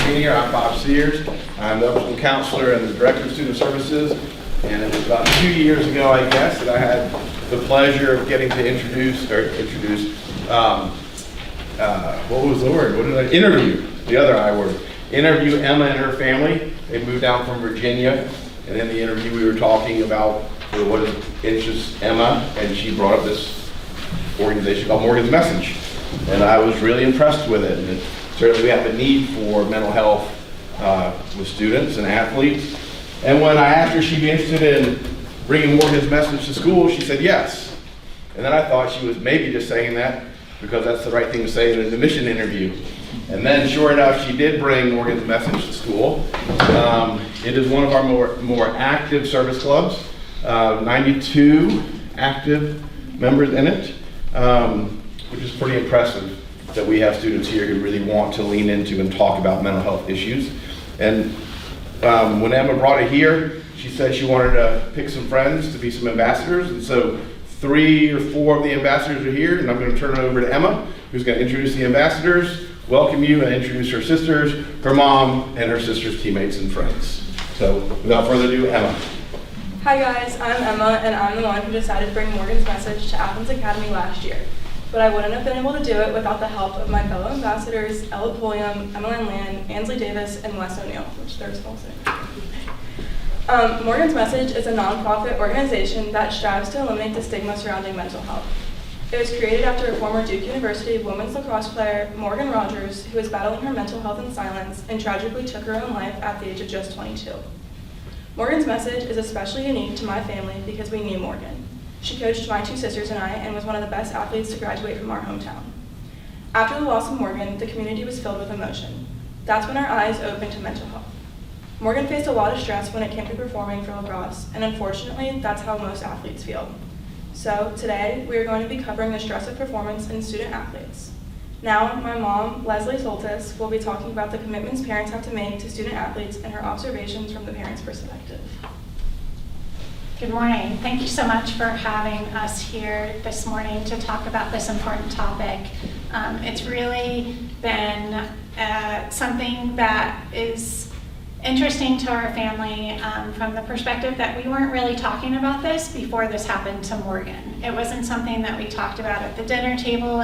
Senior. I'm Bob Sears. I'm the upper school counselor and the director of student services. And it was about 2 years ago, I guess, that I had the pleasure of getting to interview, the other I word. Interview Emma and her family. They moved down from Virginia. And in the interview, we were talking about what interests Emma, and she brought up this organization called Morgan's Message. And I was really impressed with it. And certainly we have a need for mental health with students and athletes. And when I asked her if she'd be interested in bringing Morgan's Message to school, she said yes. And then I thought she was maybe just saying that because that's the right thing to say in an admission interview. And then sure enough, she did bring Morgan's Message to school. It is one of our more active service clubs, 92 active members in it, which is pretty impressive that we have students here who really want to lean into and talk about mental health issues. And when Emma brought it here, she said she wanted to pick some friends to be some ambassadors. And so 3 or 4 of the ambassadors are here, and I'm going to turn it over to Emma, who's going to introduce the ambassadors, welcome you, and introduce her sisters, her mom, and her sister's teammates and friends. So without further ado, Emma. Hi guys, I'm Emma, and I'm the one who decided to bring Morgan's Message to Athens Academy last year. But I wouldn't have been able to do it without the help of my fellow ambassadors, Ella Pulliam, Emmeline Land, Ansley Davis, and Wes O'Neill, which they're also Morgan's Message is a nonprofit organization that strives to eliminate the stigma surrounding mental health. It was created after a former Duke University women's lacrosse player, Morgan Rogers, who was battling her mental health in silence and tragically took her own life at the age of just 22. Morgan's Message is especially unique to my family because we knew Morgan. She coached my 2 sisters and I and was one of the best athletes to graduate from our hometown. After the loss of Morgan, the community was filled with emotion. That's when our eyes opened to mental health. Morgan faced a lot of stress when it came to performing for lacrosse, and unfortunately, that's how most athletes feel. So today, we are going to be covering the stress of performance in student athletes. Now, my mom, Leslie Soltis, will be talking about the commitments parents have to make to student athletes and her observations from the parents' perspective. Good morning. Thank you so much for having us here this morning to talk about this important topic. It's really been something that is interesting to our family from the perspective that we weren't really talking about this before this happened to Morgan. It wasn't something that we talked about at the dinner table.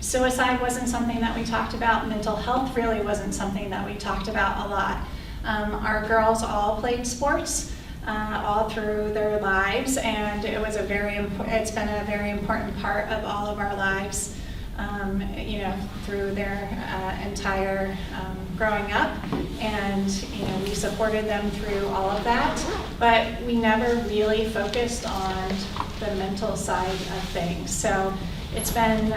Suicide wasn't something that we talked about. Mental health really wasn't something that we talked about a lot. Our girls all played sports all through their lives, and it's been a very important part of all of our lives. Through their entire growing up, and we supported them through all of that, but we never really focused on the mental side of things. So it's been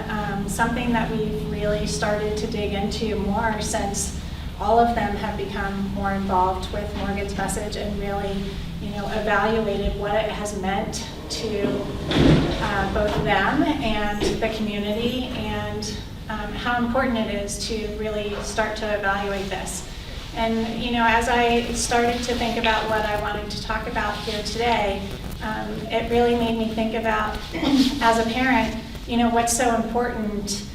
something that we've really started to dig into more since all of them have become more involved with Morgan's Message and really evaluated what it has meant to both them and the community, and how important it is to really start to evaluate this. And as I started to think about what I wanted to talk about here today, it really made me think about, as a parent, what's so important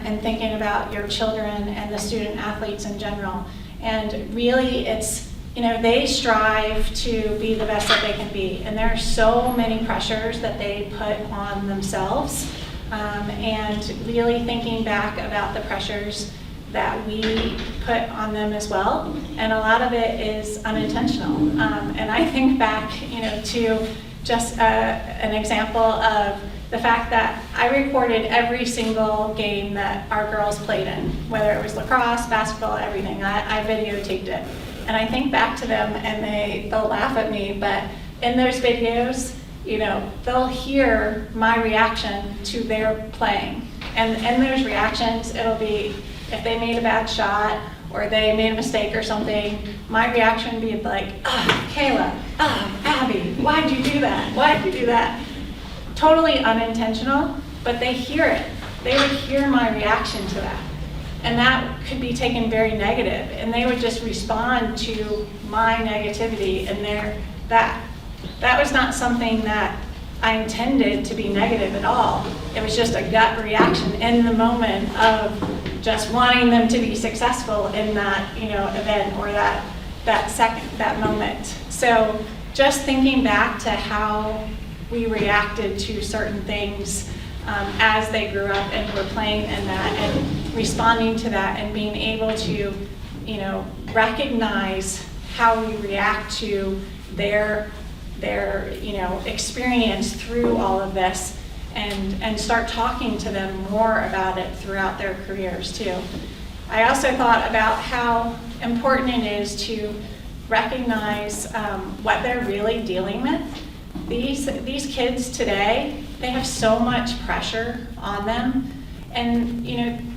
in thinking about your children and the student athletes in general. And really it's they strive to be the best that they can be, and there are so many pressures that they put on themselves, and really thinking back about the pressures that we put on them as well, and a lot of it is unintentional. And I think back, to just an example of the fact that I recorded every single game that our girls played in, whether it was lacrosse, basketball, everything. I videotaped it. And I think back to them and they'll laugh at me, but in those videos, they'll hear my reaction to their playing. And in those reactions, it'll be if they made a bad shot or they made a mistake or something, my reaction would be like, Kayla, Abby, why'd you do that? Why'd you do that? Totally unintentional, but they hear it. They would hear my reaction to that. And that could be taken very negative, and they would just respond to my negativity, and that was not something that I intended to be negative at all. It was just a gut reaction in the moment of just wanting them to be successful in that, event or that moment. So just thinking back to how we reacted to certain things as they grew up and were playing in that and responding to that and being able to, recognize how we react to their experience through all of this and start talking to them more about it throughout their careers too. I also thought about how important it is to recognize what they're really dealing with. These kids today, they have so much pressure on them. And,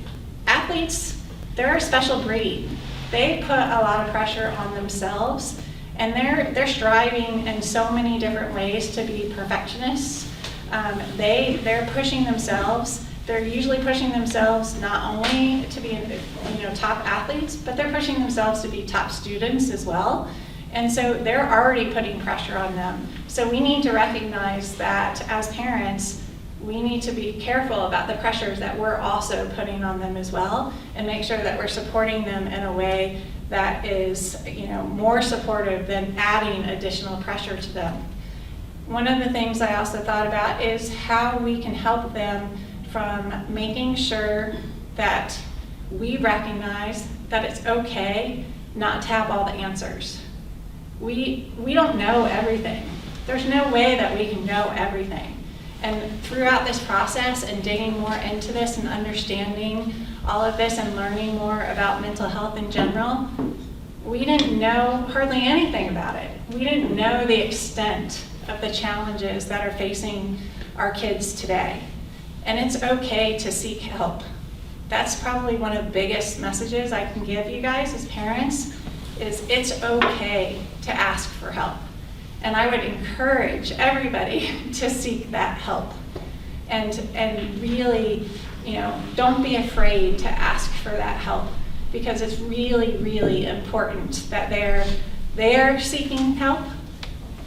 athletes, they're a special breed. They put a lot of pressure on themselves, and they're striving in so many different ways to be perfectionists. They're pushing themselves. They're usually pushing themselves not only to be, top athletes, but they're pushing themselves to be top students as well. And so they're already putting pressure on them. So we need to recognize that as parents, we need to be careful about the pressures that we're also putting on them as well, and make sure that we're supporting them in a way that is, more supportive than adding additional pressure to them. One of the things I also thought about is how we can help them from making sure that we recognize that it's okay not to have all the answers. We don't know everything. There's no way that we can know everything. And throughout this process and digging more into this and understanding all of this and learning more about mental health in general, we didn't know hardly anything about it. We didn't know the extent of the challenges that are facing our kids today. And it's okay to seek help. That's probably one of the biggest messages I can give you guys as parents, is it's okay to ask for help. And I would encourage everybody to seek that help. And really, don't be afraid to ask for that help, because it's really, really important that they're seeking help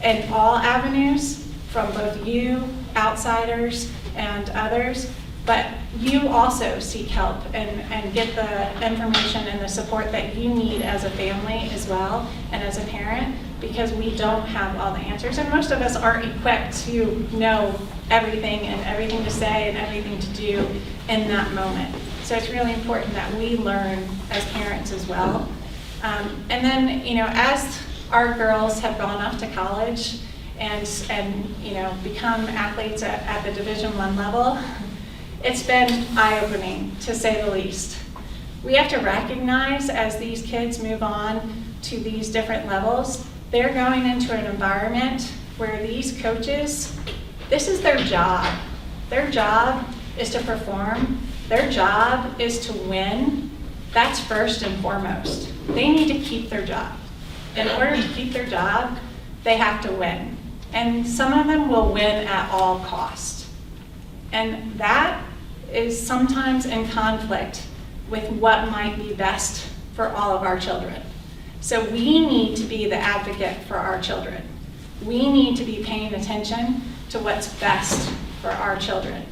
in all avenues from both you, outsiders, and others. But you also seek help and get the information and the support that you need as a family as well and as a parent, because we don't have all the answers. And most of us aren't equipped to know everything and everything to say and everything to do in that moment. So it's really important that we learn as parents as well. And then, as our girls have gone off to college and become athletes at the Division I level, it's been eye-opening, to say the least. We have to recognize as these kids move on to these different levels, they're going into an environment where these coaches, this is their job. Their job is to perform. Their job is to win. That's first and foremost. They need to keep their job. In order to keep their job, they have to win. And some of them will win at all costs. And that is sometimes in conflict with what might be best for all of our children. So we need to be the advocate for our children. We need to be paying attention to what's best for our children.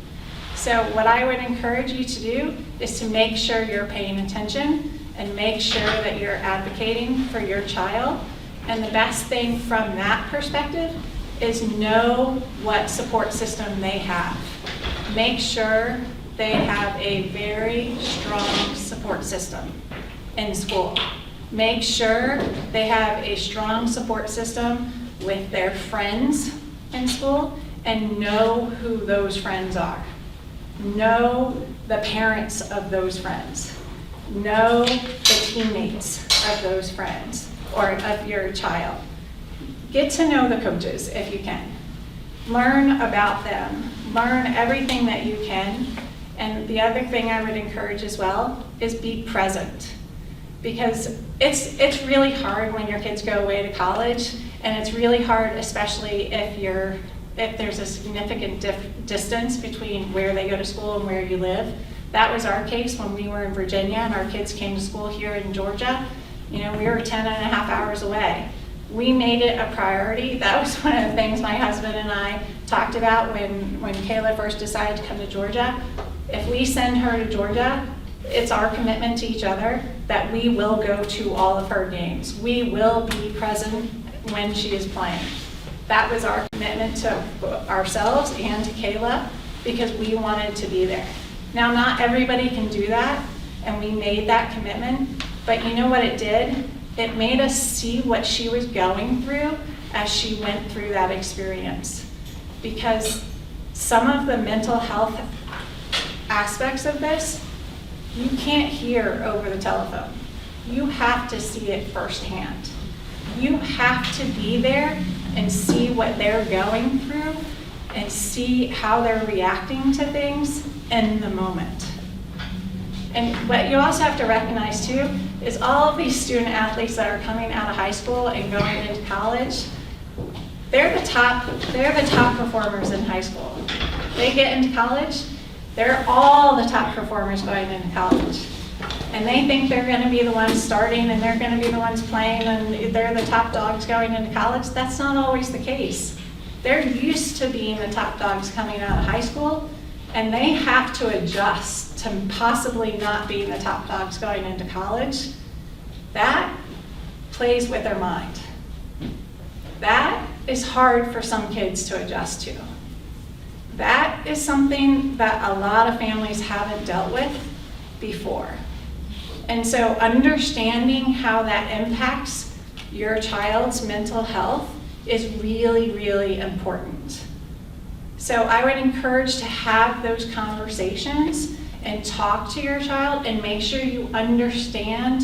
So what I would encourage you to do is to make sure you're paying attention and make sure that you're advocating for your child. And the best thing from that perspective is know what support system they have. Make sure they have a very strong support system in school. Make sure they have a strong support system with their friends in school, and know who those friends are. Know the parents of those friends. Know the teammates of those friends or of your child. Get to know the coaches if you can. Learn about them. Learn everything that you can. And the other thing I would encourage as well is be present. Because it's really hard when your kids go away to college, and it's really hard especially if there's a significant distance between where they go to school and where you live. That was our case when we were in Virginia and our kids came to school here in Georgia. We were 10 and a half hours away. We made it a priority. That was one of the things my husband and I talked about when Kayla first decided to come to Georgia. If we send her to Georgia, it's our commitment to each other that we will go to all of her games. We will be present when she is playing. That was our commitment to ourselves and to Kayla because we wanted to be there. Now, not everybody can do that, and we made that commitment, but you know what it did? It made us see what she was going through as she went through that experience. Because some of the mental health aspects of this, you can't hear over the telephone. You have to see it firsthand. You have to be there and see what they're going through and see how they're reacting to things in the moment. And what you also have to recognize too is all of these student athletes that are coming out of high school and going into college, they're the top performers in high school. They get into college, they're all the top performers going into college. And they think they're going to be the ones starting and they're going to be the ones playing and they're the top dogs going into college. That's not always the case. They're used to being the top dogs coming out of high school, and they have to adjust to possibly not being the top dogs going into college. That plays with their mind. That is hard for some kids to adjust to. That is something that a lot of families haven't dealt with before. And so understanding how that impacts your child's mental health is really, really important. So I would encourage to have those conversations and talk to your child and make sure you understand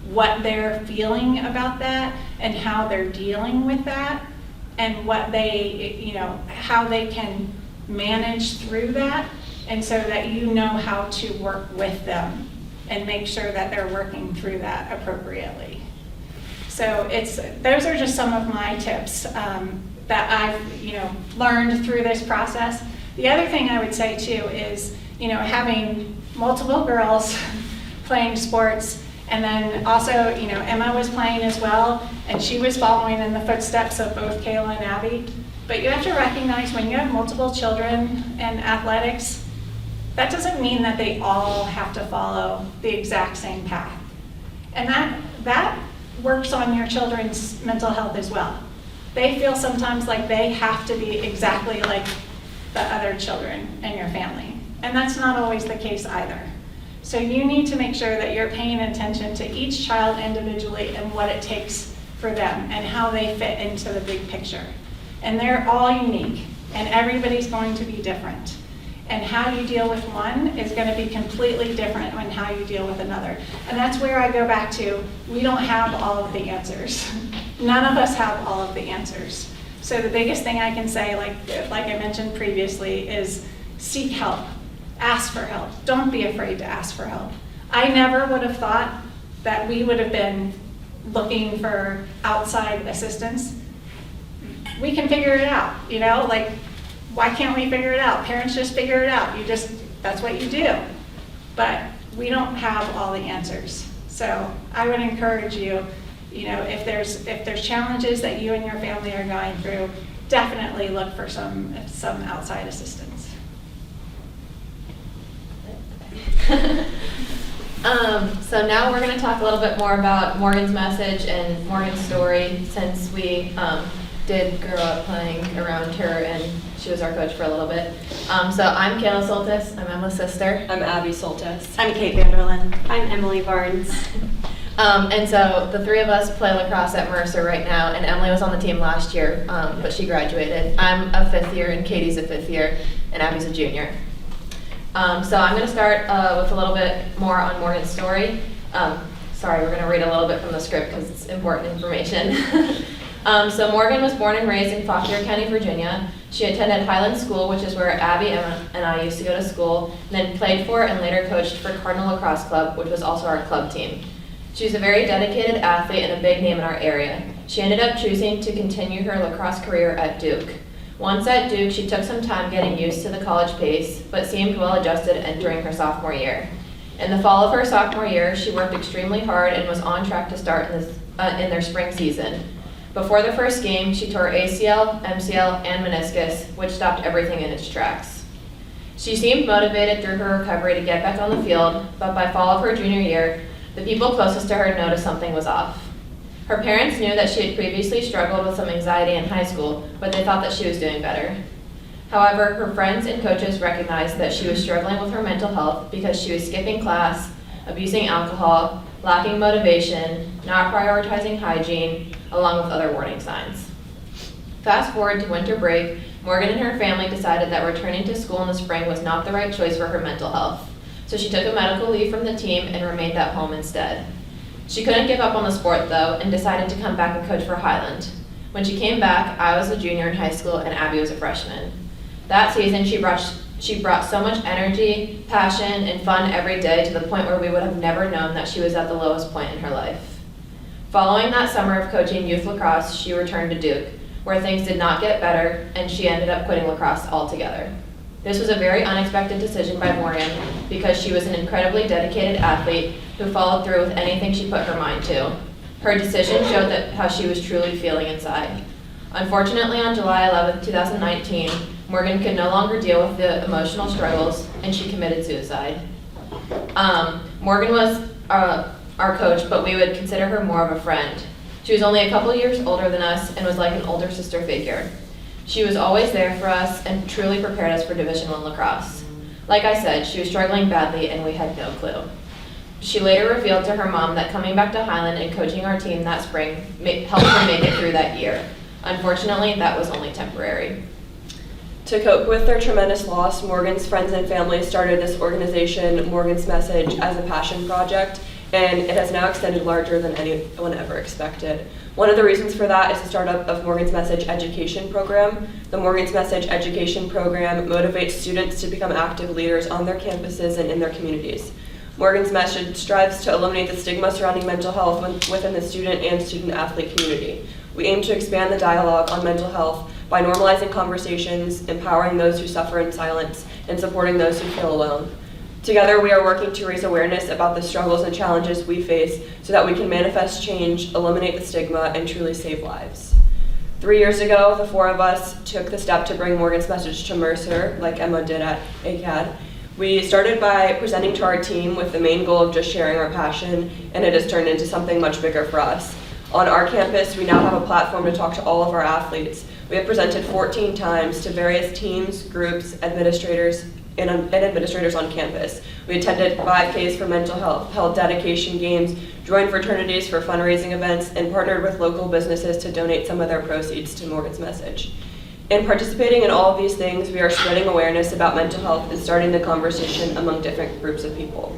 what they're feeling about that and how they're dealing with that and what they, how they can manage through that, and so that you know how to work with them and make sure that they're working through that appropriately. So those are just some of my tips that I've learned through this process. The other thing I would say too is having multiple girls playing sports, and then also Emma was playing as well, and she was following in the footsteps of both Kayla and Abby. But you have to recognize when you have multiple children in athletics, that doesn't mean that they all have to follow the exact same path. And that works on your children's mental health as well. They feel sometimes like they have to be exactly like the other children in your family. And that's not always the case either. So you need to make sure that you're paying attention to each child individually and what it takes for them and how they fit into the big picture. And they're all unique, and everybody's going to be different. And how you deal with one is going to be completely different than how you deal with another. And that's where I go back to, we don't have all of the answers. None of us have all of the answers. So the biggest thing I can say, like I mentioned previously, is seek help. Ask for help. Don't be afraid to ask for help. I never would have thought that we would have been looking for outside assistance. We can figure it out, why can't we figure it out? Parents just figure it out. That's what you do. But we don't have all the answers. So I would encourage you, if there's challenges that you and your family are going through, definitely look for some outside assistance. So now we're going to talk a little bit more about Morgan's message and Morgan's story, since we did grow up playing around her and she was our coach for a little bit. So I'm Kayla Soltis. I'm Emma's sister. I'm Abby Soltis. I'm Kate Vanderlyn. I'm Emily Barnes. And so the three of us play lacrosse at Mercer right now, and Emily was on the team last year, but she graduated. I'm a fifth year, and Katie's a fifth year, and Abby's a junior. So I'm going to start with a little bit more on Morgan's story. Sorry, we're going to read a little bit from the script because it's important information. So Morgan was born and raised in Fauquier County, Virginia. She attended Highland School, which is where Abby, Emma, and I used to go to school, and then played for and later coached for Cardinal Lacrosse Club, which was also our club team. She was a very dedicated athlete and a big name in our area. She ended up choosing to continue her lacrosse career at Duke. Once at Duke, she took some time getting used to the college pace, but seemed well adjusted entering her sophomore year. In the fall of her sophomore year, she worked extremely hard and was on track to start in their spring season. Before the first game, she tore ACL, MCL, and meniscus, which stopped everything in its tracks. She seemed motivated through her recovery to get back on the field, but by fall of her junior year, the people closest to her noticed something was off. Her parents knew that she had previously struggled with some anxiety in high school, but they thought that she was doing better. However, her friends and coaches recognized that she was struggling with her mental health because she was skipping class, abusing alcohol, lacking motivation, not prioritizing hygiene, along with other warning signs. Fast forward to winter break, Morgan and her family decided that returning to school in the spring was not the right choice for her mental health. So she took a medical leave from the team and remained at home instead. She couldn't give up on the sport though and decided to come back and coach for Highland. When she came back, I was a junior in high school and Abby was a freshman. That season, she brought so much energy, passion, and fun every day to the point where we would have never known that she was at the lowest point in her life. Following that summer of coaching youth lacrosse, she returned to Duke, where things did not get better, and she ended up quitting lacrosse altogether. This was a very unexpected decision by Morgan because she was an incredibly dedicated athlete who followed through with anything she put her mind to. Her decision showed that how she was truly feeling inside. Unfortunately, on July 11, 2019, Morgan could no longer deal with the emotional struggles and she committed suicide. Morgan was our coach, but we would consider her more of a friend. She was only a couple years older than us and was like an older sister figure. She was always there for us and truly prepared us for Division I lacrosse. Like I said, she was struggling badly and we had no clue. She later revealed to her mom that coming back to Highland and coaching our team that spring helped her make it through that year. Unfortunately, that was only temporary. To cope with their tremendous loss, Morgan's friends and family started this organization, Morgan's Message, as a passion project, and it has now extended larger than anyone ever expected. One of the reasons for that is the startup of Morgan's Message Education Program. The Morgan's Message Education Program motivates students to become active leaders on their campuses and in their communities. Morgan's Message strives to eliminate the stigma surrounding mental health within the student and student-athlete community. We aim to expand the dialogue on mental health by normalizing conversations, empowering those who suffer in silence, and supporting those who feel alone. Together, we are working to raise awareness about the struggles and challenges we face so that we can manifest change, eliminate the stigma, and truly save lives. 3 years ago, the four of us took the step to bring Morgan's Message to Mercer, like Emma did at ACAD. We started by presenting to our team with the main goal of just sharing our passion, and it has turned into something much bigger for us. On our campus, we now have a platform to talk to all of our athletes. We have presented 14 times to various teams, groups, administrators, and administrators on campus. We attended 5Ks for mental health, held dedication games, joined fraternities for fundraising events, and partnered with local businesses to donate some of their proceeds to Morgan's Message. In participating in all of these things, we are spreading awareness about mental health and starting the conversation among different groups of people.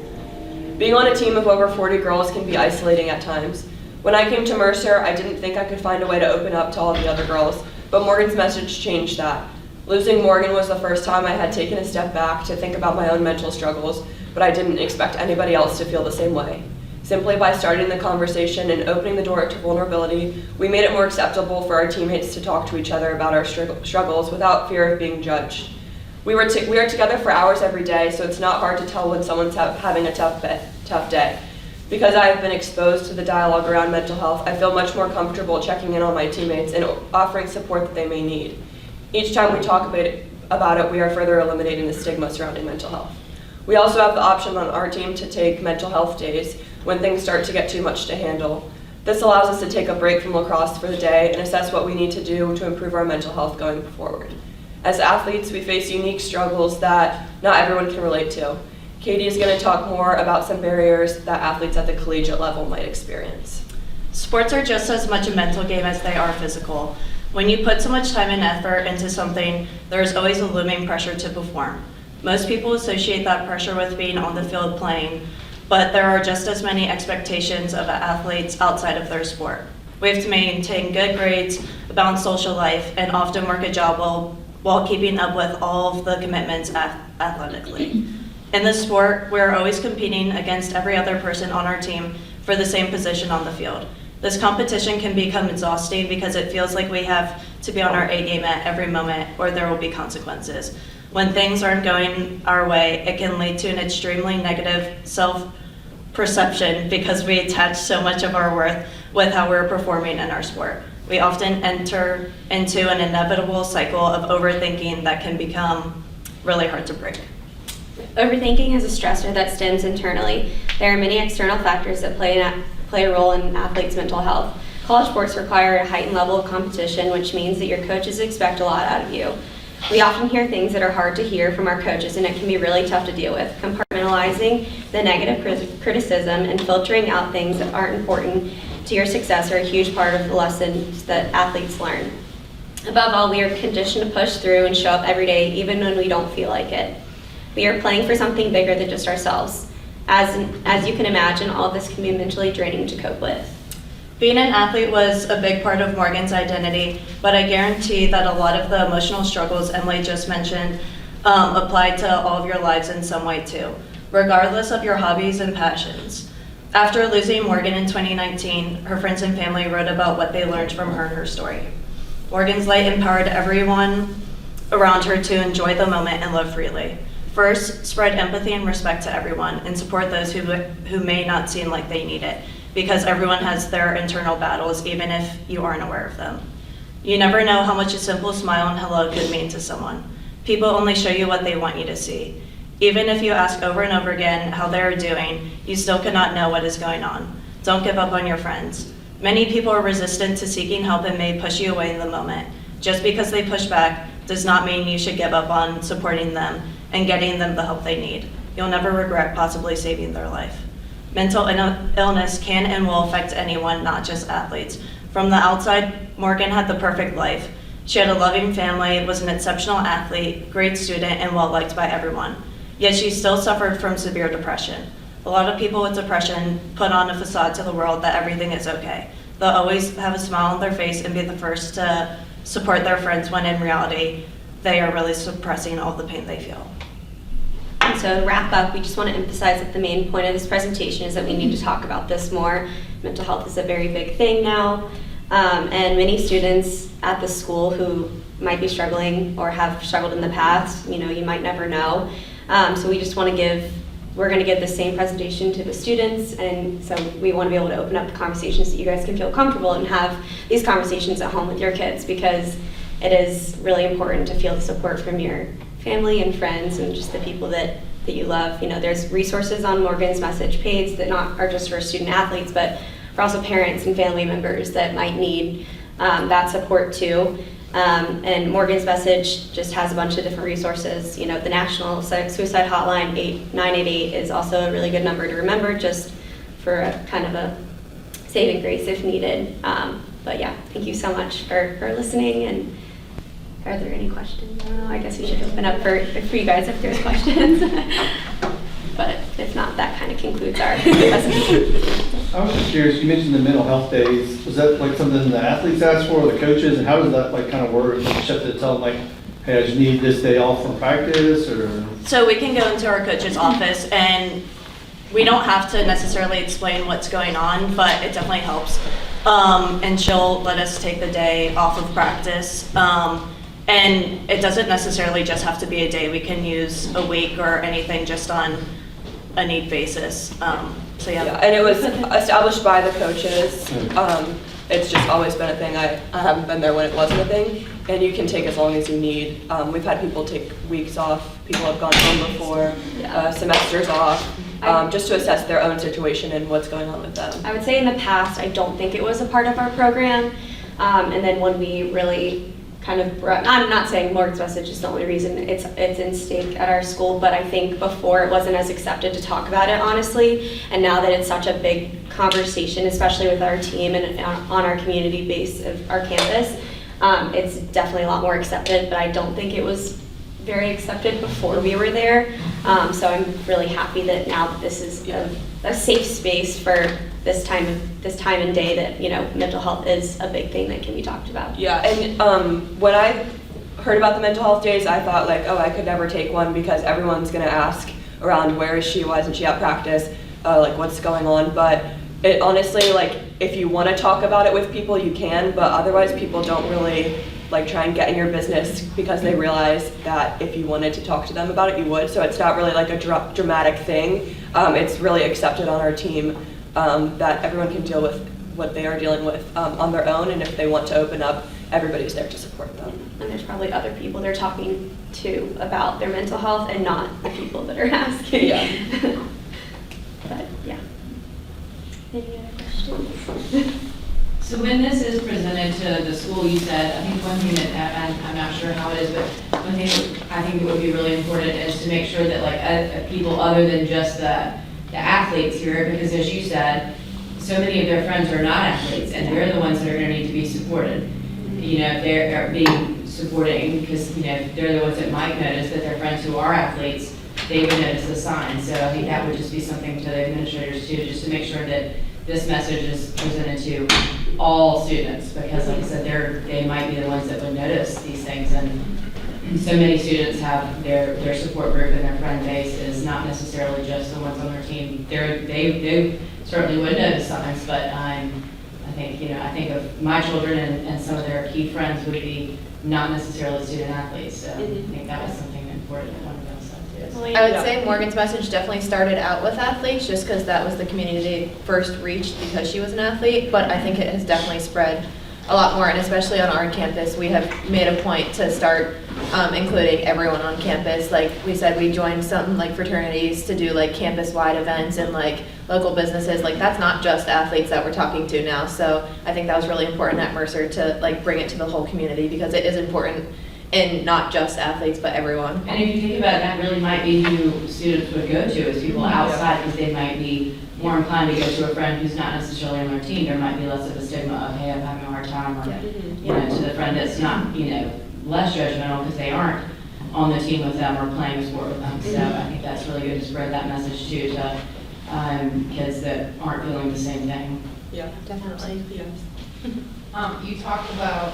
Being on a team of over 40 girls can be isolating at times. When I came to Mercer, I didn't think I could find a way to open up to all the other girls, but Morgan's Message changed that. Losing Morgan was the first time I had taken a step back to think about my own mental struggles, but I didn't expect anybody else to feel the same way. Simply by starting the conversation and opening the door to vulnerability, we made it more acceptable for our teammates to talk to each other about our struggles without fear of being judged. We are together for hours every day, so it's not hard to tell when someone's having a tough day. Because I have been exposed to the dialogue around mental health, I feel much more comfortable checking in on my teammates and offering support that they may need. Each time we talk about it, we are further eliminating the stigma surrounding mental health. We also have the option on our team to take mental health days when things start to get too much to handle. This allows us to take a break from lacrosse for the day and assess what we need to do to improve our mental health going forward. As athletes, we face unique struggles that not everyone can relate to. Katie is going to talk more about some barriers that athletes at the collegiate level might experience. Sports are just as much a mental game as they are physical. When you put so much time and effort into something, there is always a looming pressure to perform. Most people associate that pressure with being on the field playing, but there are just as many expectations of athletes outside of their sport. We have to maintain good grades, a balanced social life, and often work a job while keeping up with all of the commitments athletically. In this sport, we're always competing against every other person on our team for the same position on the field. This competition can become exhausting because it feels like we have to be on our A game at every moment or there will be consequences. When things aren't going our way, it can lead to an extremely negative self-perception because we attach so much of our worth with how we're performing in our sport. We often enter into an inevitable cycle of overthinking that can become really hard to break. Overthinking is a stressor that stems internally. There are many external factors that play a role in athletes' mental health. College sports require a heightened level of competition, which means that your coaches expect a lot out of you. We often hear things that are hard to hear from our coaches, and it can be really tough to deal with. Compartmentalizing the negative criticism and filtering out things that aren't important to your success are a huge part of the lessons that athletes learn. Above all, we are conditioned to push through and show up every day, even when we don't feel like it. We are playing for something bigger than just ourselves. As you can imagine, all of this can be mentally draining to cope with. Being an athlete was a big part of Morgan's identity, but I guarantee that a lot of the emotional struggles Emily just mentioned apply to all of your lives in some way too, regardless of your hobbies and passions. After losing Morgan in 2019, her friends and family wrote about what they learned from her and her story. Morgan's light empowered everyone around her to enjoy the moment and live freely. First, spread empathy and respect to everyone and support those who may not seem like they need it, because everyone has their internal battles, even if you aren't aware of them. You never know how much a simple smile and hello could mean to someone. People only show you what they want you to see. Even if you ask over and over again how they are doing, you still cannot know what is going on. Don't give up on your friends. Many people are resistant to seeking help and may push you away in the moment. Just because they push back does not mean you should give up on supporting them and getting them the help they need. You'll never regret possibly saving their life. Mental illness can and will affect anyone, not just athletes. From the outside, Morgan had the perfect life. She had a loving family, was an exceptional athlete, great student, and well-liked by everyone. Yet she still suffered from severe depression. A lot of people with depression put on a facade to the world that everything is okay. They'll always have a smile on their face and be the first to support their friends when in reality, they are really suppressing all the pain they feel. And so to wrap up, we just want to emphasize that the main point of this presentation is that we need to talk about this more. Mental health is a very big thing now, and many students at the school who might be struggling or have struggled in the past, you might never know. So we just want to we're going to give the same presentation to the students, and so we want to be able to open up the conversations that you guys can feel comfortable and have these conversations at home with your kids, because it is really important to feel the support from your family and friends and just the people that you love. There's resources on Morgan's Message page that are just for student athletes, but for also parents and family members that might need that support too. And Morgan's Message just has a bunch of different resources. The National Suicide Hotline 8988 is also a really good number to remember, just for a kind of a saving grace if needed. But yeah, thank you so much for listening. And are there any questions? I guess we should open up for you guys if there's questions. But if not, that kind of concludes our presentation. I was just curious, you mentioned the mental health days. Was that like something the athletes asked for, or the coaches, and how does that kind of work? You just have to tell them hey, I just need this day off from practice, or? So we can go into our coach's office, and we don't have to necessarily explain what's going on, but it definitely helps. And she'll let us take the day off of practice. And it doesn't necessarily just have to be a day. We can use a week or anything just on a need basis. So yeah. And it was established by the coaches. It's just always been a thing. I haven't been there when it wasn't a thing. And you can take as long as you need. We've had people take weeks off. People have gone home before, semesters off, just to assess their own situation and what's going on with them. I would say in the past, I don't think it was a part of our program. And then when we really kind of I'm not saying Morgan's Message is the only reason it's in stake at our school, but I think before it wasn't as accepted to talk about it, honestly. And now that it's such a big conversation, especially with our team and on our community base of our campus, it's definitely a lot more accepted, but I don't think it was very accepted before we were there. So I'm really happy that now that this is a safe space for this time and day that mental health is a big thing that can be talked about. Yeah, and when I heard about the mental health days, I thought I could never take one because everyone's gonna ask around where is she, why isn't she at practice, what's going on. But it honestly, if you want to talk about it with people, you can, but otherwise people don't really try and get in your business because they realize that if you wanted to talk to them about it, you would. So it's not really a dramatic thing. It's really accepted on our team that everyone can deal with what they are dealing with on their own, and if they want to open up, everybody's there to support them. And there's probably other people they're talking to about their mental health and not the people that are asking. Yeah. But yeah. Any other questions? So when this is presented to the school, you said, I think one thing that, I'm not sure how it is, but one thing I think that would be really important is to make sure that like people other than just the athletes here, because as you said, so many of their friends are not athletes, and they're the ones that are gonna need to be supported. You know, if they're being supporting, because, you know, they're the ones that might notice that their friends who are athletes, they would notice the signs. So I think that would just be something to the administrators too, just to make sure that this message is presented to all students, because like I said, they might be the ones that would notice these things, and so many students have their support group and their friend base is not necessarily just the ones on their team. They certainly would notice signs, but I think of my children and some of their key friends would be not necessarily student athletes, so I think that was something important that one of them said too. I would say Morgan's message definitely started out with athletes, just because that was the community they first reached because she was an athlete, but I think it has definitely spread a lot more, and especially on our campus, we have made a point to start including everyone on campus. Like we said, we joined some like fraternities to do like campus-wide events and like local businesses. Like that's not just athletes that we're talking to now, so I think that was really important at Mercer to like bring it to the whole community, because it is important in not just athletes, but everyone. And if you think about it, that really might be who students would go to, is people outside, because they might be more inclined to go to a friend who's not necessarily on their team. There might be less of a stigma of, hey, I'm having a hard time, or, you know, to the friend that's not, you know, less judgmental because they aren't on the team with them or playing a sport with them. So I think that's really good to spread that message too to kids that aren't feeling the same thing. Yeah, Definitely. yes. You talked about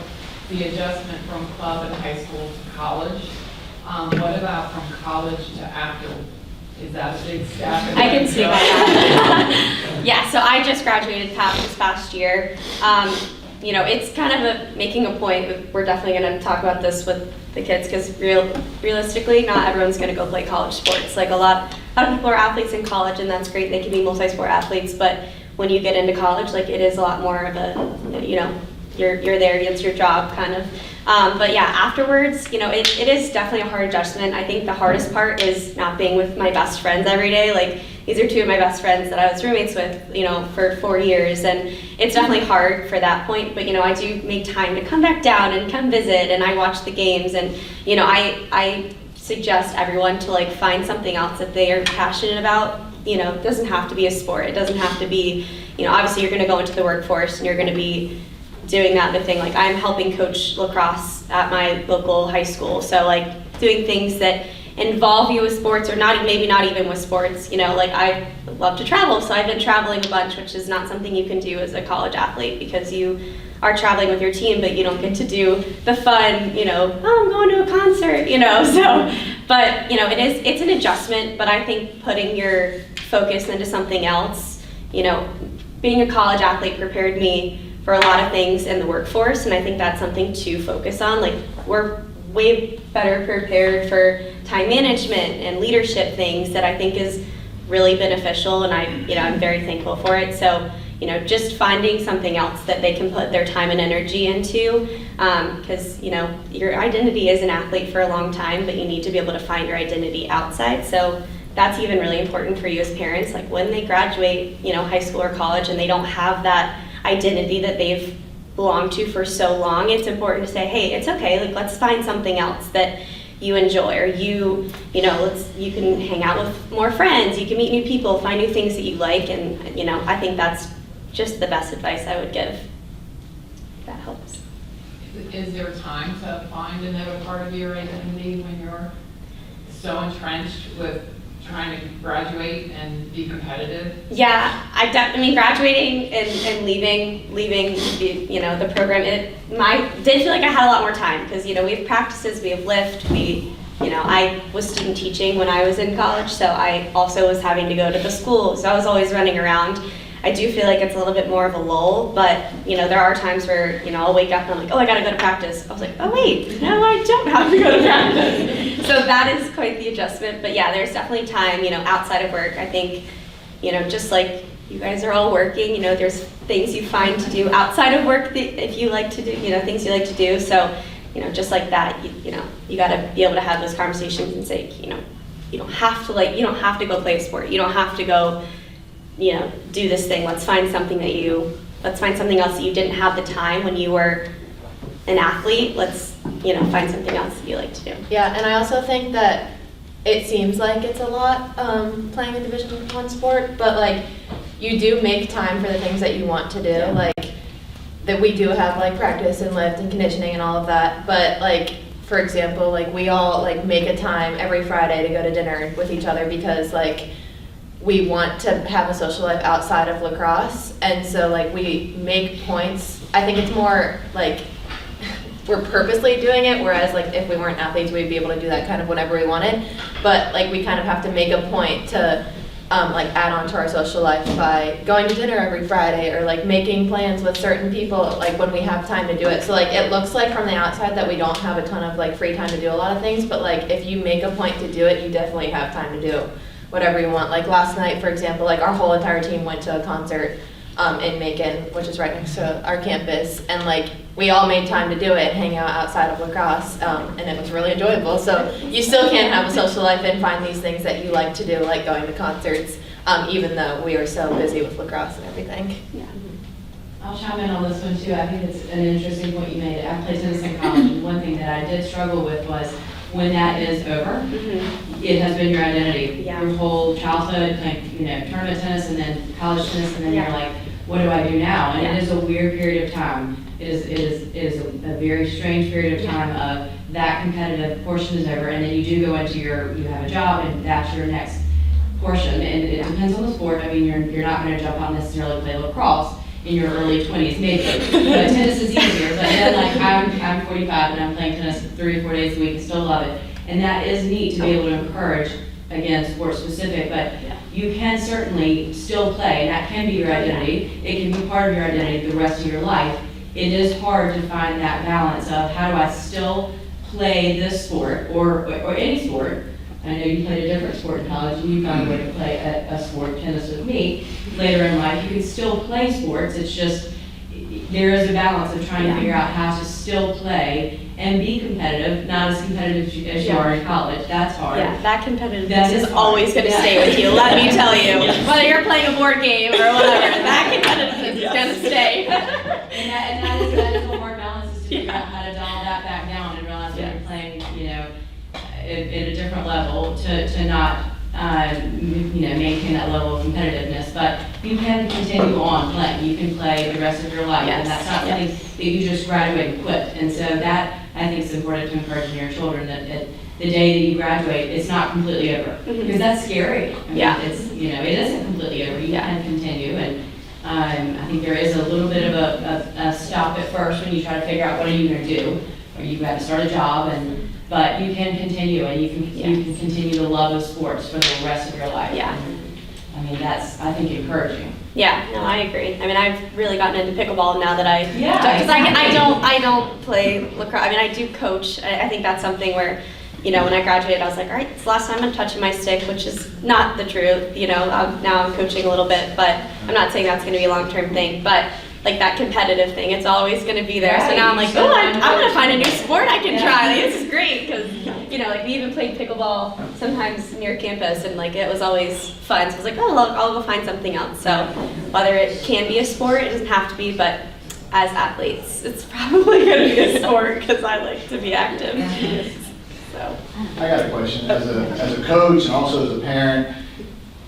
the adjustment from club and high school to college. What about from college to after? Is that a big step? I can see that. Yeah, so I just graduated this past year. You know, it's kind of making a point. We're definitely going to talk about this with the kids, because realistically, not everyone's going to go play college sports. Like a lot of people are athletes in college, and that's great. They can be multi-sport athletes, but when you get into college, like it is a lot more of a, you know, you're there, it's your job kind of. But yeah, afterwards, you know, it is definitely a hard adjustment. I think the hardest part is not being with my best friends every day. Like these are two of my best friends that I was roommates with, you know, for 4 years, and it's definitely hard for that point. But you know, I do make time to come back down and come visit, and I watch the games, and you know, I suggest everyone to like find something else that they are passionate about. You know, it doesn't have to be a sport. It doesn't have to be, you know, obviously you're going to go into the workforce and you're going to be doing that thing. Like I'm helping coach lacrosse at my local high school, so like doing things that involve you with sports, or not, maybe not even with sports. You know, like I love to travel, so I've been traveling a bunch, which is not something you can do as a college athlete, because you are traveling with your team, but you don't get to do the fun, you know, oh, I'm going to a concert, you know. So, but you know, it's an adjustment. But I think putting your focus into something else, you know, being a college athlete prepared me for a lot of things in the workforce, and I think that's something to focus on. Like we're way better prepared for time management and leadership things that I think is really beneficial, and I'm very thankful for it. So, you know, just finding something else that they can put their time and energy into, because you know, your identity is an athlete for a long time, but you need to be able to find your identity outside. So that's even really important for you as parents. Like when they graduate, you know, high school or college, and they don't have that identity that they've belonged to for so long, it's important to say, hey, it's okay, like let's find something else that you enjoy, or you know, you can hang out with more friends, you can meet new people, find new things that you like, and you know, I think that's just the best advice I would give. That helps. Is there time to find another part of your identity when you're so entrenched with trying to graduate and be competitive? Yeah, I mean, graduating and leaving the, you know, the program, did feel like I had a lot more time, because, you know, we have practices, we have lift, you know, I was student teaching when I was in college, so I also was having to go to the school, so I was always running around. I do feel like it's a little bit more of a lull, but, you know, there are times where, you know, I'll wake up and I'm like, oh, I gotta go to practice. I was like, oh wait, no, I don't have to go to practice. So that is quite the adjustment, but yeah, there's definitely time, you know, outside of work. I think, you know, just like you guys are all working, you know, there's things you find to do outside of work that if you like to do, things you like to do. So, just like that, you got to be able to have those conversations and say, you don't have to go play a sport. You don't have to go, do this thing. Let's find something else that you didn't have the time when you were an athlete. Let's, find something else that you like to do. Yeah, and I also think that it seems like it's a lot playing a Division I sport, but like you do make time for the things that you want to do. Yeah. Like that we do have like practice and lift and conditioning and all of that. But like, for example, like we all like make a time every Friday to go to dinner with each other because like we want to have a social life outside of lacrosse. And so like we make points. I think it's more like we're purposely doing it, whereas like if we weren't athletes, we'd be able to do that kind of whenever we wanted. But like we kind of have to make a point to like add on to our social life by going to dinner every Friday or like making plans with certain people like when we have time to do it. So like it looks like from the outside that we don't have a ton of like free time to do a lot of things, but like if you make a point to do it, you definitely have time to do whatever you want. Like last night, for example, like our whole entire team went to a concert in Macon, which is right next to our campus, and like we all made time to do it, hang out outside of lacrosse, and it was really enjoyable. So you still can have a social life and find these things that you like to do, like going to concerts, even though we are so busy with lacrosse and everything. Yeah. I'll chime in on this one too. I think it's an interesting point you made. I played tennis in college, and one thing that I did struggle with was when that is over, it has been your identity. Yeah. Your whole childhood, like, tournament tennis and then college tennis, and then Yeah. you're like, what do I do now? And Yeah. it is a weird period of time. It is a very strange period of time of that competitive portion is over, and then you do go into you have a job, and that's your next portion. And it depends on the sport. I mean, you're not going to jump out and necessarily play lacrosse in your early 20s, maybe. But tennis is easier. But then, like, I'm 45 and I'm playing tennis 3 or 4 days a week and still love it. And that is neat to be able to encourage, again, sport specific, but you can certainly still play, and that can be your identity. It can be part of your identity the rest of your life. It is hard to find that balance of how do I still play this sport or any sport. I know you played a different sport in college, and you found a way to play a sport, tennis with me. Later in life, you can still play sports. It's just there is a balance of trying to figure out how to still play and be competitive, not as competitive as you are in college. That's hard. Yeah, that competitiveness That is is hard. always going to Yeah. stay with you, let me tell you. Whether you're playing a board game or whatever, that competitiveness is going to stay. And that is a hard balance, is to figure out how to dial that back down and realize when you're playing, at a different level to not, maintain that level of competitiveness. But you can continue on playing. You can play the rest of your life, and that's not something that you just graduate and quit. And so that, I think, is important to encourage in your children that the day that you graduate, it's not completely over. Because that's scary. I mean, it's, it isn't completely over. You can continue. And I think there is a little bit of a stop at first when you try to figure out what are you going to do, or you've got to start a job, but you can continue, and you can continue to love the sports for the rest of your life. Yeah. I mean, that's, I think, encouraging. Yeah, no, I agree. I mean, I've really gotten into pickleball now that Yeah, because I don't play lacrosse. I mean, I do coach. I think that's something where, when I graduated, I was like, all right, it's the last time I'm touching my stick, which is not the truth. Now I'm coaching a little bit, but I'm not saying that's going to be a long-term thing. But like that competitive thing, it's always going to be there. So now I'm like, I'm going to find a new sport I can try. Like, this is great because, like we even played pickleball sometimes near campus, and like it was always fun. So I was like, I'll go find something else. So whether it can be a sport, it doesn't have to be, but as athletes, it's probably going to be a sport because I like to be active. So. I got a question. As a coach and also as a parent,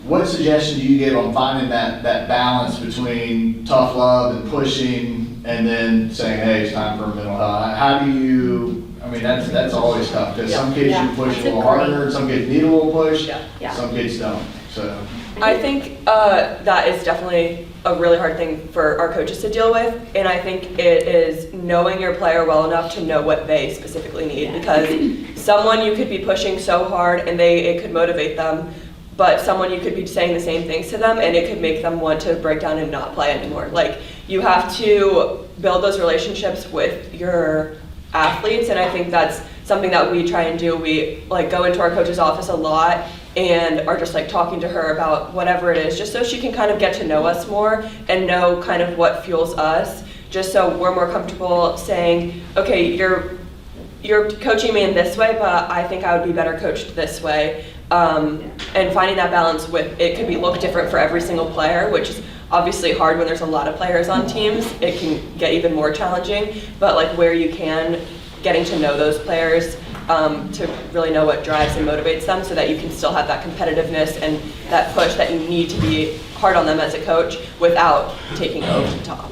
what suggestion do you give on finding that balance between tough love and pushing and then saying, hey, it's time for mental health? How do you, I mean, that's always tough because some kids you push a little harder and some kids need a little push, some kids don't. So I think that is definitely a really hard thing for our coaches to deal with, and I think it is knowing your player well enough to know what they specifically need, because someone you could be pushing so hard and it could motivate them, but someone you could be saying the same things to them and it could make them want to break down and not play anymore. Like, you have to build those relationships with your athletes, and I think that's something that we try and do. We like go into our coach's office a lot and are just like talking to her about whatever it is, just so she can kind of get to know us more and know kind of what fuels us, just so we're more comfortable saying, okay, you're coaching me in this way, but I think I would be better coached this way. And finding that balance with, it could look different for every single player, which is obviously hard when there's a lot of players on teams. It can get even more challenging, but like where you can, getting to know those players to really know what drives and motivates them, so that you can still have that competitiveness and that push that you need to be hard on them as a coach without taking it over the top.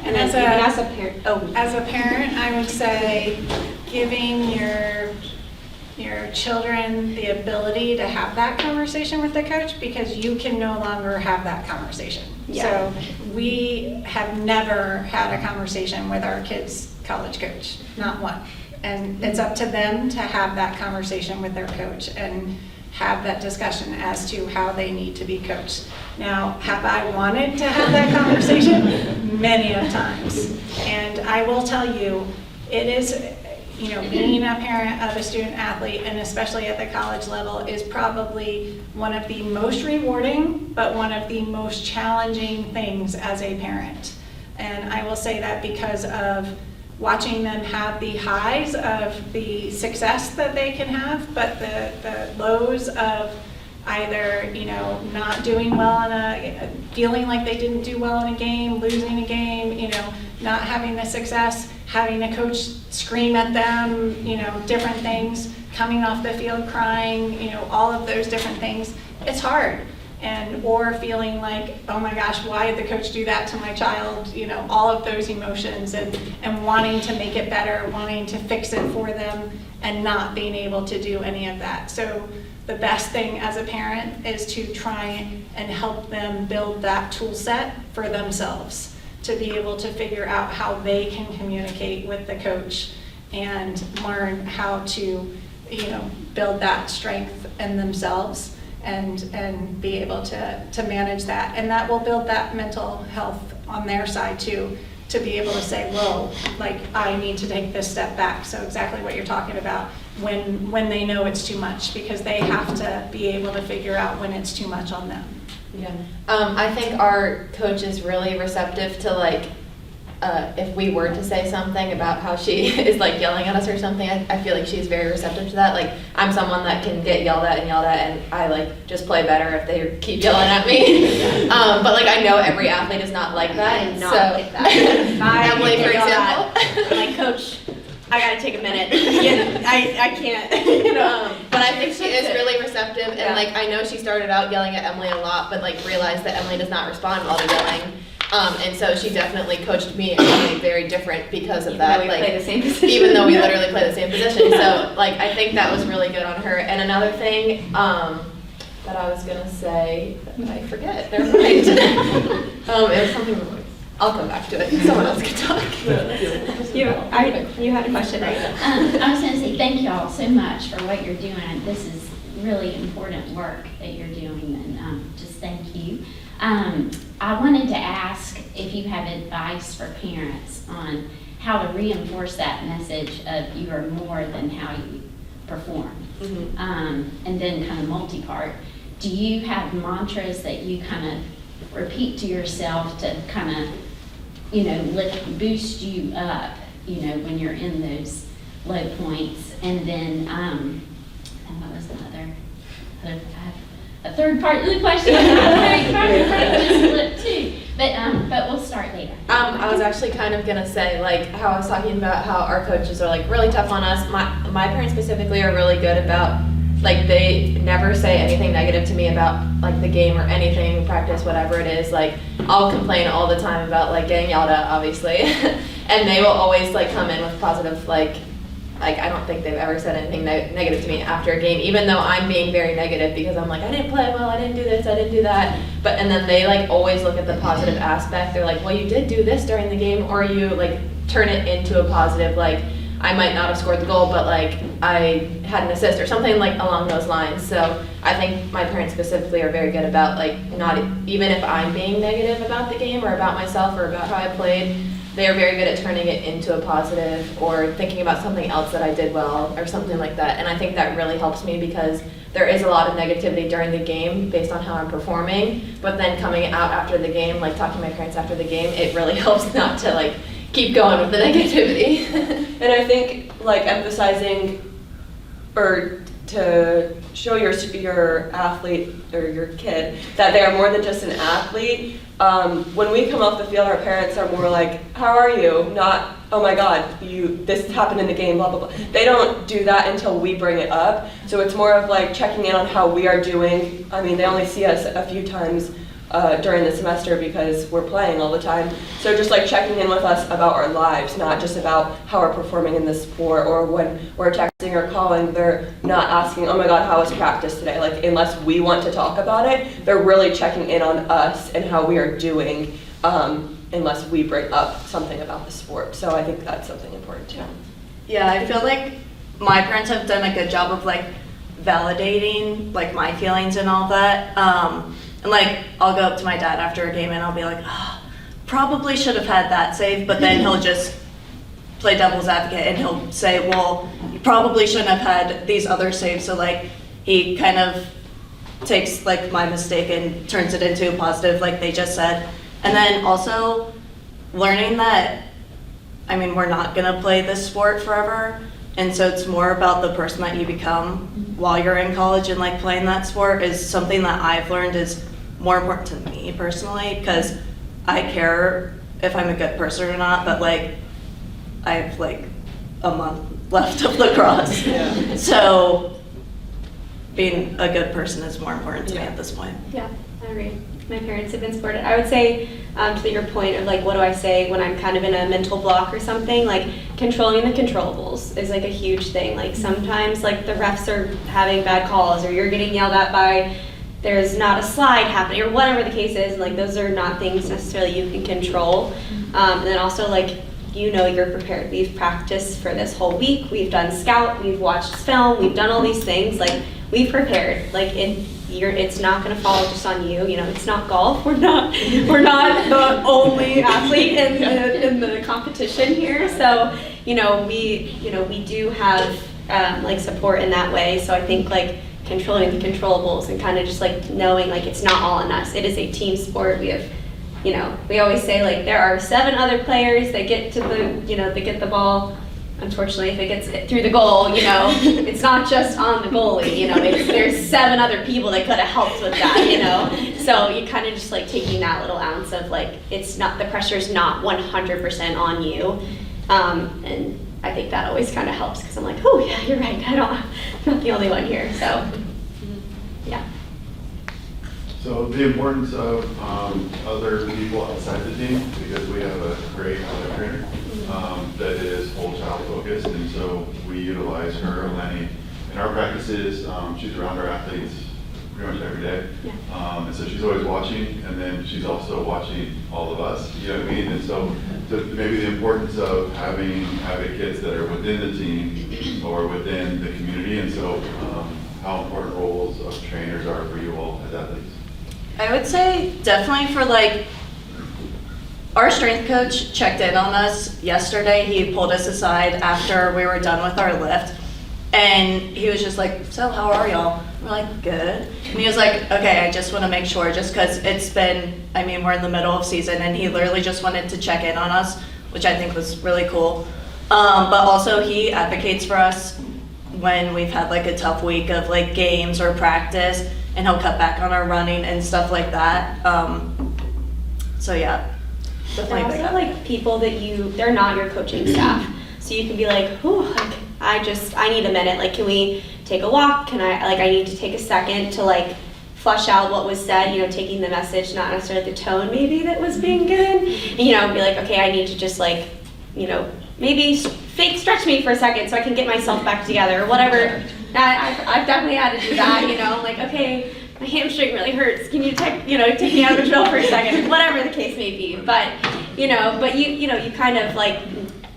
And then as even a, as a parent, as a parent, I would say giving your children the ability to have that conversation with the coach, because you can no longer have that conversation. Yeah. So we have never had a conversation with our kids' college coach, not one. And it's up to them to have that conversation with their coach and have that discussion as to how they need to be coached. Now, have I wanted to have that conversation? Many of times. And I will tell you, it is, you know, being a parent of a student athlete, and especially at the college level, is probably one of the most rewarding, but one of the most challenging things as a parent. And I will say that because of watching them have the highs of the success that they can have, but the lows of either, you know, not doing well in a, feeling like they didn't do well in a game, losing a game, you know, not having the success, having a coach scream at them, you know, different things, coming off the field crying, you know, all of those different things. It's hard. And, or feeling like, oh my gosh, why did the coach do that to my child? You know, all of those emotions, and wanting to make it better, wanting to fix it for them, and not being able to do any of that. So the best thing as a parent is to try and help them build that tool set for themselves, to be able to figure out how they can communicate with the coach and learn how to, you know, build that strength in themselves. And be able to manage that. And that will build that mental health on their side too, to be able to say, whoa, like I need to take this step back. So exactly what you're talking about, when they know it's too much, because they have to be able to figure out when it's too much on them. Yeah, I think our coach is really receptive to like, if we were to say something about how she is like yelling at us or something, I feel like she's very receptive to that. Like, I'm someone that can get yelled at, and I like just play better if they keep yelling at me. But like, I know every athlete is not like that. I am not so. like that. Emily, for example. Like, coach, I gotta take a minute. Yeah, I can't, you know. But I think she is really receptive, and Yeah. like, I know she started out yelling at Emily a lot, but like realized that Emily does not respond well to yelling. And so she definitely coached me and Emily very different because of that. We like, play the same position. even though we literally play the same position. So like, I think that was really good on her. And another thing that I was gonna say, I forget. Never mind. It was something. I'll come back to it. Someone else can talk. You had a question, right? I was going to say thank you all so much for what you're doing. This is really important work that you're doing, and just thank you. I wanted to ask if you have advice for parents on how to reinforce that message of you are more than how you perform. Mm-hmm. And then kind of multi-part, do you have mantras that you kind of repeat to yourself to kind of, you know, boost you up, you know, when you're in those low points? And then, and what was the other a third part of the question. But we'll start later. I was actually kind of gonna say, like, how I was talking about how our coaches are like really tough on us. My parents specifically are really good about, like, they never say anything negative to me about like the game or anything, practice, whatever it is. Like, I'll complain all the time about like getting yelled at, obviously, and they will always like come in with positive, like I don't think they've ever said anything negative to me after a game, even though I'm being very negative because I'm like, I didn't play well, I didn't do this, I didn't do that. But, and then they like always look at the positive aspect. They're like, well, you did do this during the game, or you like turn it into a positive, like, I might not have scored the goal, but like I had an assist or something like along those lines. So I think my parents specifically are very good about like not, even if I'm being negative about the game or about myself or about how I played, they are very good at turning it into a positive or thinking about something else that I did well or something like that. And I think that really helps me because there is a lot of negativity during the game based on how I'm performing, but then coming out after the game, like talking to my parents after the game, it really helps not to like keep going with the negativity. And I think like emphasizing or to show your athlete or your kid that they are more than just an athlete. When we come off the field, our parents are more like, how are you? Not, oh my God, this happened in the game, blah, blah, blah. They don't do that until we bring it up. So it's more of like checking in on how we are doing. I mean, they only see us a few times during the semester because we're playing all the time. So just like checking in with us about our lives, not just about how we're performing in the sport, or when we're texting or calling, they're not asking, oh my God, how was practice today? Like, unless we want to talk about it, they're really checking in on us and how we are doing, unless we bring up something about the sport. So I think that's something important too. Yeah, I feel like my parents have done a good job of like validating like my feelings and all that. And like, I'll go up to my dad after a game and I'll be like, oh, probably should have had that save, but then he'll just play devil's advocate and he'll say, well, you probably shouldn't have had these other saves. So like, he kind of takes like my mistake and turns it into a positive, like they just said. And then also learning that, I mean, we're not gonna play this sport forever. And so it's more about the person that you become while you're in college, and like playing that sport is something that I've learned is more important to me personally, because I care if I'm a good person or not, but like I have like a month left of lacrosse. Yeah. So being a good person is more important to me at this point. Yeah, I agree. My parents have been supportive. I would say, to your point of like, what do I say when I'm kind of in a mental block or something, like controlling the controllables is like a huge thing. Like sometimes like the refs are having bad calls, or you're getting yelled at by, there's not a slide happening, or whatever the case is. Like those are not things necessarily you can control. And then also like, you know, you're prepared. We've practiced for this whole week. We've done scout, we've watched film, we've done all these things. Like we've prepared. Like it's not going to fall just on you. You know, it's not golf. We're not the only athlete in the competition here. So, you know, we do have like support in that way. So I think like controlling the controllables and kind of just like knowing like it's not all on us. It is a team sport. We have, you know, we always say like there are 7 other players that get to the, you know, they get the ball. Unfortunately, if it gets through the goal, you know, it's not just on the goalie, you know, there's 7 other people that could have helped with that, you know. So you kind of just like taking that little ounce of like, it's not, the pressure's not 100% on you. And I think that always kind of helps because I'm like, oh yeah, you're right, I'm not the only one here, so yeah. So the importance of other people outside the team, because we have a great other trainer that is whole child focused, and so we utilize her, Lenny, in our practices. She's around our athletes pretty much every day. Yeah. And so she's always watching, and then she's also watching all of us, you know what I mean? And so maybe the importance of having advocates that are within the team or within the community, and so how important roles of trainers are for you all as athletes. I would say definitely for like, our strength coach checked in on us yesterday. He pulled us aside after we were done with our lift, and he was just like, so how are y'all? We're like, good. And he was like, okay, I just want to make sure, just because it's been, I mean, we're in the middle of season, and he literally just wanted to check in on us, which I think was really cool. But also he advocates for us when we've had like a tough week of like games or practice, and he'll cut back on our running and stuff like that. So yeah, definitely And big also advocate. like people that they're not your coaching staff. So you can be like, whew, like I need a minute. Like, can we take a walk? I need to take a second to like flush out what was said, you know, taking the message, not necessarily the tone maybe that was being given. And, you know, be like, okay, I need to just like, you know, maybe fake stretch me for a second so I can get myself back together or whatever. I've definitely had to do that, you know, like, okay, my hamstring really hurts. Can you take me out of the drill for a second? Whatever the case may be. But, you kind of like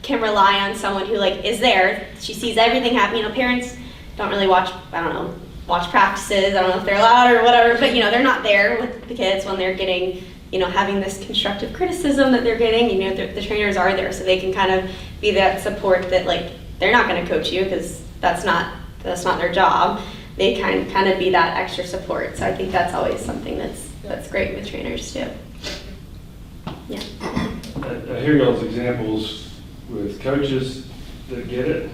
can rely on someone who like is there. She sees everything happen. You know, parents don't really watch practices. I don't know if they're allowed or whatever, but you know, they're not there with the kids when they're getting having this constructive criticism that they're getting, the trainers are there so they can kind of be that support that like, they're not going to coach you because that's not their job. They can kind of be that extra support. So I think that's always something that's great with trainers too. Yeah. I hear y'all's examples with coaches that get it,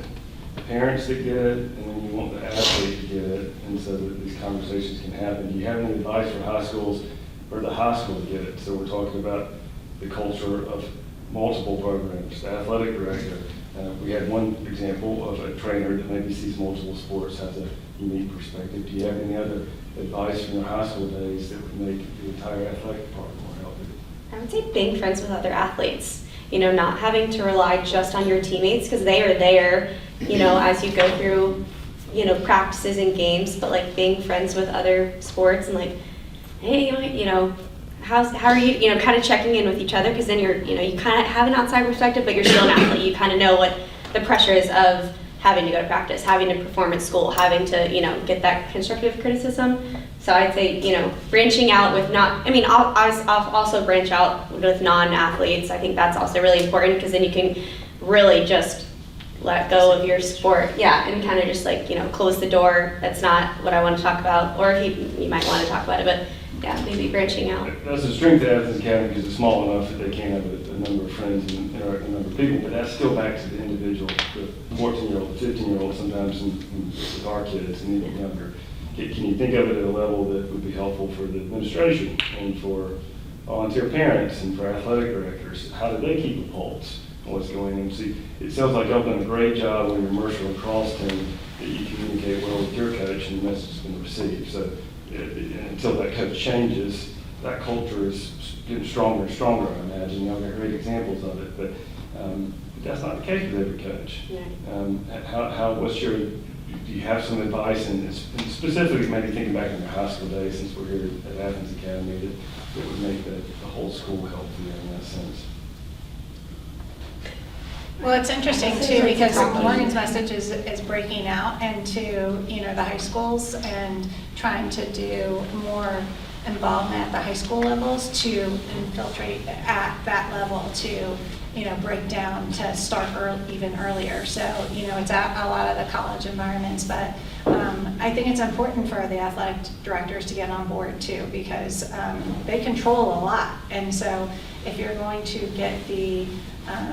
parents that get it, and then you want the athlete to get it, and so that these conversations can happen. Do you have any advice for high schools for the high school to get it? So we're talking about the culture of multiple programs, the athletic director. We had one example of a trainer that maybe sees multiple sports, has a unique perspective. Do you have any other advice from your high school days that would make the entire athletic department more healthy? I would say being friends with other athletes. Not having to rely just on your teammates because they are there, as you go through, practices and games, but like being friends with other sports and like, hey, how are you, kind of checking in with each other because then you kind of have an outside perspective, but you're still an athlete. You kind of know what the pressure is of having to go to practice, having to perform at school, having to, get that constructive criticism. So I'd say, branching out with I'll also branch out with non-athletes. I think that's also really important because then you can really just let go of your sport. Yeah, and kind of just like, close the door. That's not what I want to talk about. Or if you might want to talk about it, but yeah, maybe branching out. That's a strength of Athens Academy because it's small enough that they can have a number of friends and interact with a number of people, but that's still back to the individual, the 14-year-old, 15-year-old sometimes and with our kids and even younger. Can you think of it at a level that would be helpful for the administration and for volunteer parents and for athletic directors? How do they keep a pulse on what's going on? See, it sounds like y'all done a great job when you're Mercer lacrosse team that you communicate well with your coach and the message has been received. So until that coach changes, that culture is getting stronger and stronger, I imagine. Y'all got great examples of it, but that's not the case with every coach. Do you have some advice, and specifically maybe thinking back in your high school days, since we're here at Athens Academy, that would make the whole school healthier in that sense? Well, it's interesting too because Morgan's message is breaking out into the high schools and trying to do more involvement at the high school levels to infiltrate at that level to break down to start even earlier. So it's at a lot of the college environments, but I think it's important for the athletic directors to get on board too because they control a lot, and so if you're going to get the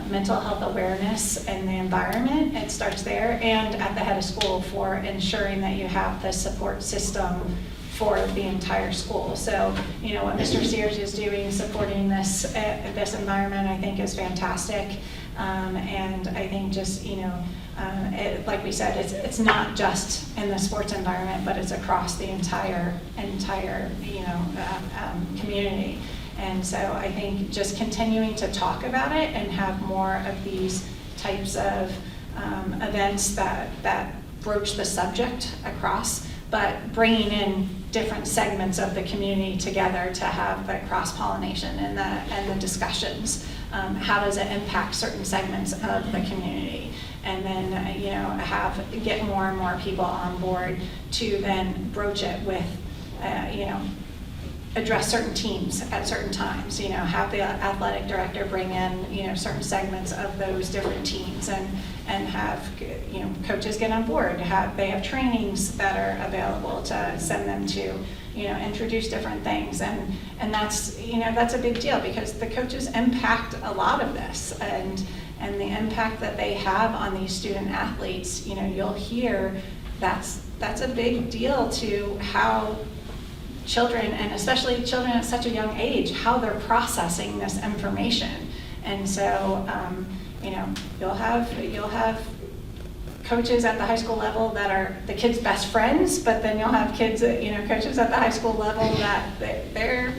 mental health awareness in the environment, it starts there and at the head of school for ensuring that you have the support system for the entire school. So, what Mr. Sears is doing, supporting this environment, I think is fantastic. And I think just, like we said, it's not just in the sports environment, but it's across the entire community. And so I think just continuing to talk about it and have more of these types of events that broach the subject across, but bringing in different segments of the community together to have the cross-pollination and the discussions. How does it impact certain segments of the community? And then, get more and more people on board to then broach it with, address certain teams at certain times, have the athletic director bring in, certain segments of those different teams and have, coaches get on board, they have trainings that are available to send them to, introduce different things. And that's, that's a big deal because the coaches impact a lot of this and the impact that they have on these student athletes, you'll hear that's a big deal to how children, and especially children at such a young age, how they're processing this information. And so, you'll have coaches at the high school level that are the kids' best friends, but then you'll have kids, coaches at the high school level that they're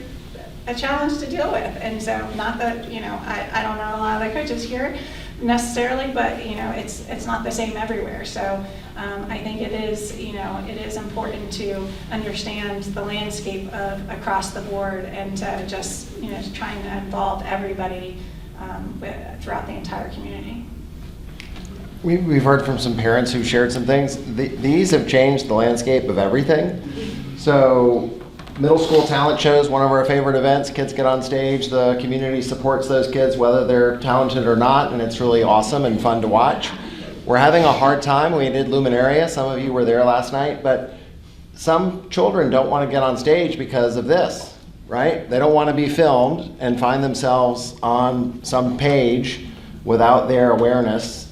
a challenge to deal with. And so, not that, I don't know a lot of the coaches here necessarily, but it's not the same everywhere. So I think it is important to understand the landscape of across the board and to just trying to involve everybody throughout the entire community. We've heard from some parents who shared some things. These have changed the landscape of everything. So Middle school talent shows, one of our favorite events. Kids get on stage, the community supports those kids whether they're talented or not, and it's really awesome and fun to watch. We're having a hard time. We did Luminaria, some of you were there last night, but some children don't want to get on stage because of this, right? They don't want to be filmed and find themselves on some page without their awareness.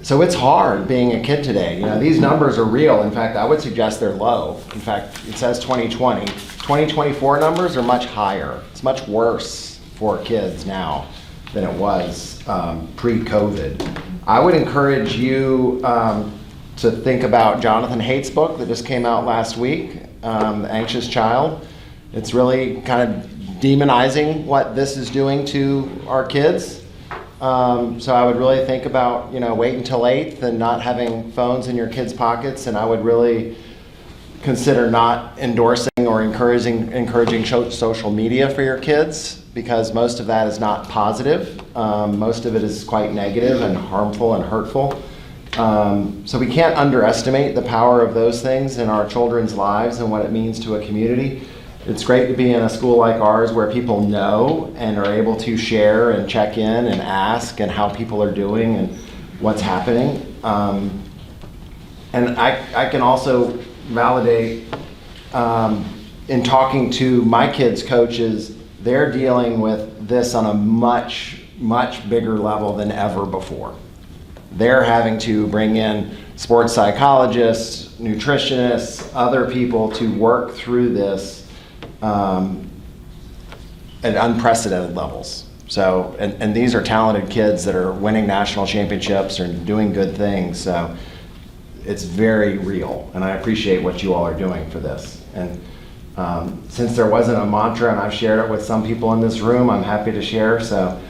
So it's hard being a kid today. You know, these numbers are real. In fact, I would suggest they're low. In fact, it says 2020. 2024 numbers are much higher. It's much worse for kids now than it was pre-COVID. I would encourage you to think about Jonathan Haidt's book that just came out last week, The Anxious Child. It's really kind of demonizing what this is doing to our kids. So I would really think about, wait until 8th and not having phones in your kids' pockets, and I would really consider not endorsing or encouraging social media for your kids, because most of that is not positive. Most of it is quite negative and harmful and hurtful. So we can't underestimate the power of those things in our children's lives and what it means to a community. It's great to be in a school like ours where people know and are able to share and check in and ask and how people are doing and what's happening. And I can also validate in talking to my kids' coaches, they're dealing with this on a much, much bigger level than ever before. They're having to bring in sports psychologists, nutritionists, other people to work through this at unprecedented levels. So, and these are talented kids that are winning national championships or doing good things. So it's very real, and I appreciate what you all are doing for this. And since there wasn't a mantra, and I've shared it with some people in this room, I'm happy to share. So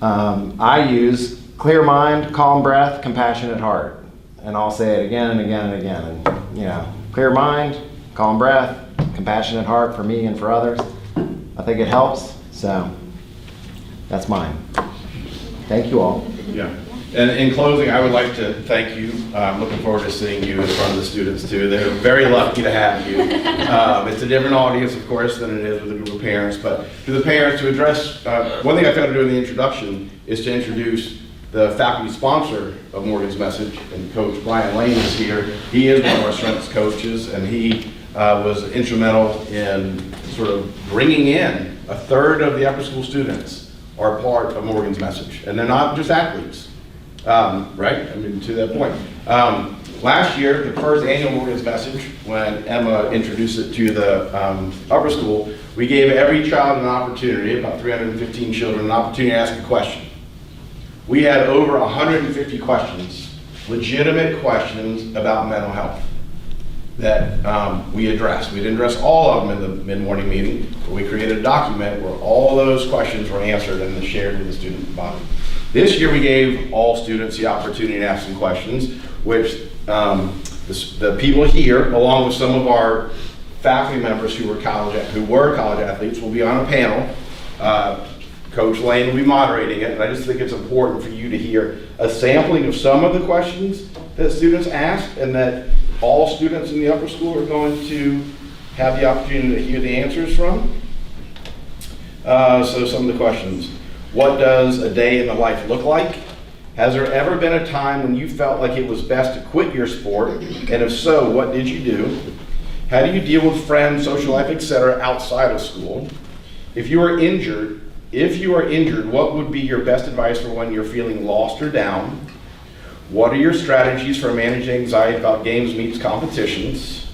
I use clear mind, calm breath, compassionate heart. And I'll say it again and again and again. And, clear mind, calm breath, compassionate heart for me and for others. I think it helps, so that's mine. Thank you all. Yeah. And in closing, I would like to thank you. I'm looking forward to seeing you in front of the students too. They're very lucky to have you. It's a different audience, of course, than it is with a group of parents. But to the parents, to address, one thing I failed to do in the introduction is to introduce the faculty sponsor of Morgan's Message, and Coach Brian Lane is here. He is one of our strengths coaches, and he was instrumental in sort of bringing in a third of the upper school students are part of Morgan's Message. And they're not just athletes, right? I mean, to that point. Last year, the first annual Morgan's Message, when Emma introduced it to the upper school, we gave every child an opportunity, about 315 children, an opportunity to ask a question. We had over 150 questions, legitimate questions about mental health that we addressed. We didn't address all of them in the mid-morning meeting, but we created a document where all those questions were answered and then shared with the student body. This year we gave all students the opportunity to ask some questions, which the people here, along with some of our faculty members who were college athletes, will be on a panel. Coach Lane will be moderating it, and I just think it's important for you to hear a sampling of some of the questions that students asked, and that all students in the upper school are going to have the opportunity to hear the answers from. So some of the questions. What does a day in the life look like? Has there ever been a time when you felt like it was best to quit your sport? And if so, what did you do? How do you deal with friends, social life, etc. outside of school? If you are injured, what would be your best advice for when you're feeling lost or down? What are your strategies for managing anxiety about games, meets, competitions?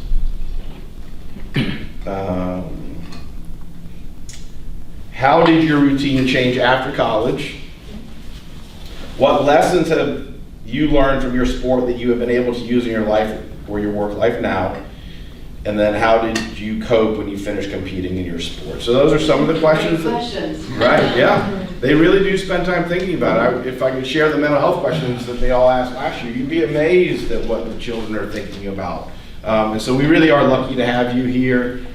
How did your routine change after college? What lessons have you learned from your sport that you have been able to use in your life or your work life now? And then how did you cope when you finished competing in your sport? So those are some of the questions. Right, yeah. They really do spend time thinking about it. If I could share the mental health questions that they all asked last year, you'd be amazed at what the children are thinking about. And so we really are lucky to have you here.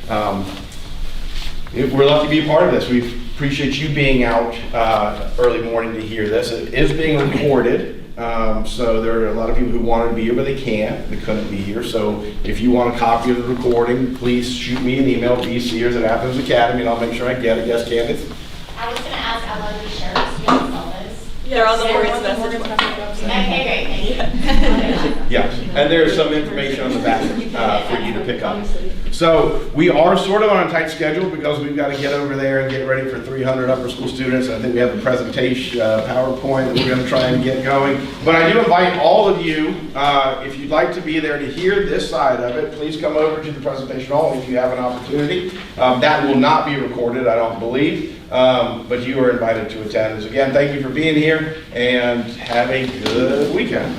We're lucky to be a part of this. We appreciate you being out early morning to hear this. It is being recorded. So there are a lot of people who wanted to be here, but they can't, they couldn't be here. So if you want a copy of the recording, please shoot me an email, bsears@Athens Academy, and I'll make sure I get it. Yes, Candace? I was gonna ask, I love your shirts, you have all those. They're on the Yes, Morgan's they're on the message Morgan's board. message website. Okay, great, thank you. Yes, and there's some information on the back for you to pick up. So we are sort of on a tight schedule because we've got to get over there and get ready for 300 upper school students. I think we have a presentation, PowerPoint that we're going to try and get going. But I do invite all of you, if you'd like to be there to hear this side of it, please come over to the presentation hall if you have an opportunity. That will not be recorded, I don't believe, but you are invited to attend. So again, thank you for being here and have a good weekend.